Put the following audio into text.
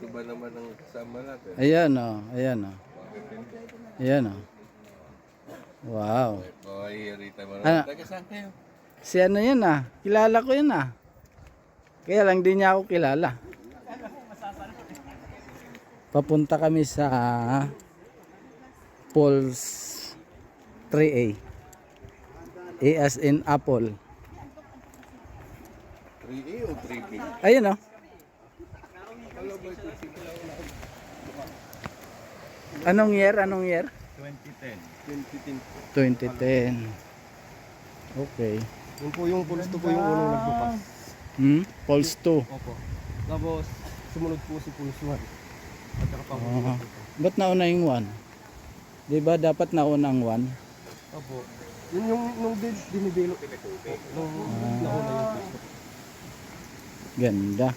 Ito ba naman ang kasama natin? Ayan o. Ayan o. Ayan o. Wow. Boy, Rita mo Ano? na. Taga saan kayo? Si ano yan ah. Kilala ko yan ah. Kaya lang di niya ako kilala. Papunta kami sa Paul's 3A. A as in apple. 3A o 3B? Ayun oh. Anong year? Anong year? 2010. 2010. Okay. Yun po yung Pulse 2 po yung unang nagbukas. Pulse 2. Opo. Tapos sumunod po si Pulse 1. At saka pa po. Ba't nauna yung 1? Diba dapat nauna ang 1? Opo. Yun yung nung dinidelo. Nung nauna yung Pulse 2. Ganda.